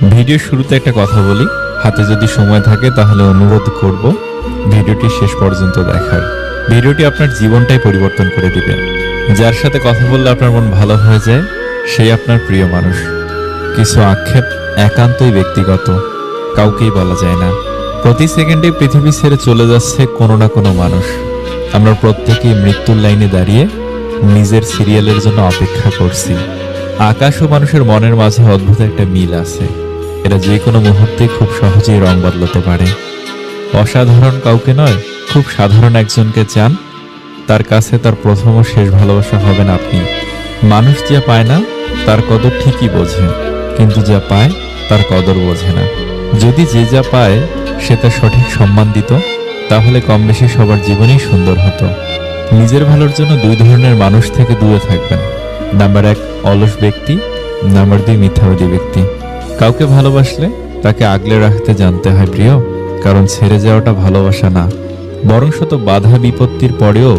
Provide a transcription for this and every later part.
ভিডিওর শুরুতে একটা কথা বলি, হাতে যদি সময় থাকে তাহলে অনুরোধ করব ভিডিওটি শেষ পর্যন্ত দেখার। ভিডিওটি আপনার জীবনটাই পরিবর্তন করে দিবে। যার সাথে কথা বললে আপনার মন ভালো হয়ে যায়, সেই আপনার প্রিয় মানুষ। কিছু আক্ষেপ একান্তই ব্যক্তিগত, কাউকেই বলা যায় না। প্রতি সেকেন্ডে পৃথিবী ছেড়ে চলে যাচ্ছে কোনো না কোনো মানুষ। আমরা প্রত্যেকেই মৃত্যুর লাইনে দাঁড়িয়ে নিজের সিরিয়ালের জন্য অপেক্ষা করছি। আকাশ ও মানুষের মনের মাঝে অদ্ভুত একটা মিল আছে। এরা যে কোনো মুহূর্তে খুব সহজেই রং বদলাতে পারে। অসাধারণ কাউকে নয়, খুব সাধারণ একজনকে চান, তার কাছে তার প্রথম ও শেষ ভালোবাসা হবেন আপনি। মানুষ যা পায় না তার কদর ঠিকই বোঝে, কিন্তু যা পায় তার কদর বোঝে না। যদি যে যা পায় সে তার সঠিক সম্মান দিত, তাহলে কম বেশি সবার জীবনই সুন্দর হতো। নিজের ভালোর জন্য দুই ধরনের মানুষ থেকে দূরে থাকবেন। নাম্বার 1 অলস ব্যক্তি, নাম্বার 2 মিথ্যাবাদী ব্যক্তি। কাউকে ভালোবাসলে তাকে আগলে রাখতে জানতে হয় প্রিয়, কারণ ছেড়ে যাওয়াটা ভালোবাসা না, বরং শত বাধা বিপত্তির পরেও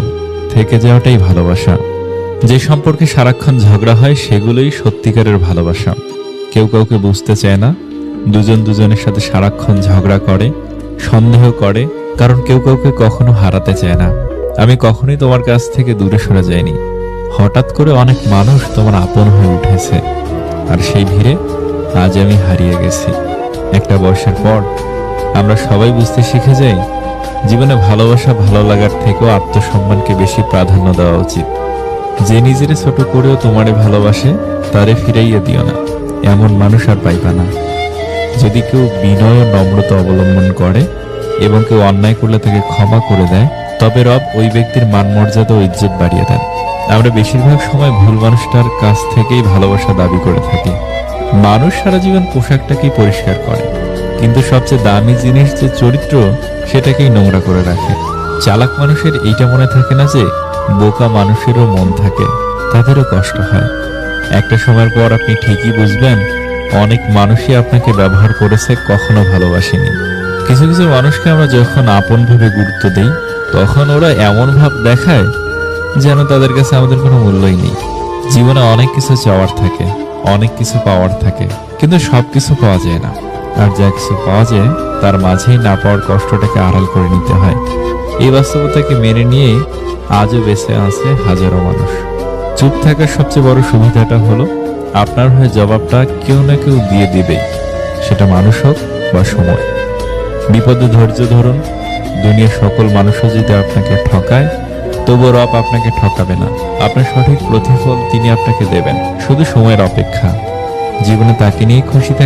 থেকে যাওয়াটাই ভালোবাসা। যে সম্পর্কে সারাক্ষণ ঝগড়া হয় সেগুলোই সত্যিকারের ভালোবাসা। কেউ কাউকে বুঝতে চায় না, দুজন দুজনের সাথে সারাক্ষণ ঝগড়া করে, সন্দেহ করে, কারণ কেউ কাউকে কখনো হারাতে চায় না। আমি কখনোই তোমার কাছ থেকে দূরে সরে যাইনি। হঠাৎ করে অনেক মানুষ তোমার আপন হয়ে উঠেছে, আর সেই ভিড়ে আজ আমি হারিয়ে গেছি। একটা বয়সের পর আমরা সবাই বুঝতে শিখে যাই, জীবনে ভালোবাসা ভালো লাগার থেকেও আত্মসম্মানকে বেশি প্রাধান্য দেওয়া উচিত। যে নিজের ছোট করেও তোমারে ভালোবাসে তারে ফিরাইয়া দিও না, এমন মানুষ আর পাইবা না। যদি কেউ বিনয় ও নম্রতা অবলম্বন করে এবং কেউ অন্যায় করলে তাকে ক্ষমা করে দেয়, তবে রব ওই ব্যক্তির মান মর্যাদা ও ইজ্জত বাড়িয়ে দেন। আমরা বেশিরভাগ সময় ভুল মানুষটার কাছ থেকেই ভালোবাসা দাবি করে থাকি। মানুষ সারা জীবন পোশাকটাকেই পরিষ্কার করে, কিন্তু সবচেয়ে দামি জিনিস যে চরিত্র সেটাকেই নোংরা করে রাখে। চালাক মানুষের এইটা মনে থাকে না যে বোকা মানুষেরও মন থাকে, তাদেরও কষ্ট হয়। একটা সময়ের পর আপনি ঠিকই বুঝবেন অনেক মানুষই আপনাকে ব্যবহার করেছে, কখনো ভালোবাসেনি। কিছু কিছু মানুষকে আমরা যখন আপন ভেবে গুরুত্ব দেই, তখন ওরা এমন ভাব দেখায় যেন তাদের কাছে আমাদের কোনো মূল্যই নেই। জীবনে অনেক কিছু চাওয়ার থাকে, অনেক কিছু পাওয়ার থাকে, কিন্তু সবকিছু পাওয়া যায় না। আর যা কিছু পাওয়া যায় তার মাঝেই না পাওয়ার কষ্টটাকে আড়াল করে নিতে হয়। এই বাস্তবতাকে মেনে নিয়ে আজও বেঁচে আছে হাজারো মানুষ। চুপ থাকার সবচেয়ে বড় সুবিধাটা হলো আপনার হয়ে জবাবটা কেউ না কেউ দিয়ে দিবেই, সেটা মানুষ হোক বা সময়। বিপদে ধৈর্য ধরুন। দুনিয়ার সকল মানুষও যদি আপনাকে ঠকায়, তবুও রব আপনাকে ঠকাবে না। আপনার সঠিক প্রতিফল তিনি আপনাকে দেবেন, শুধু সময়ের অপেক্ষা। জীবনে তাকে নিয়ে খুশি থাকুন।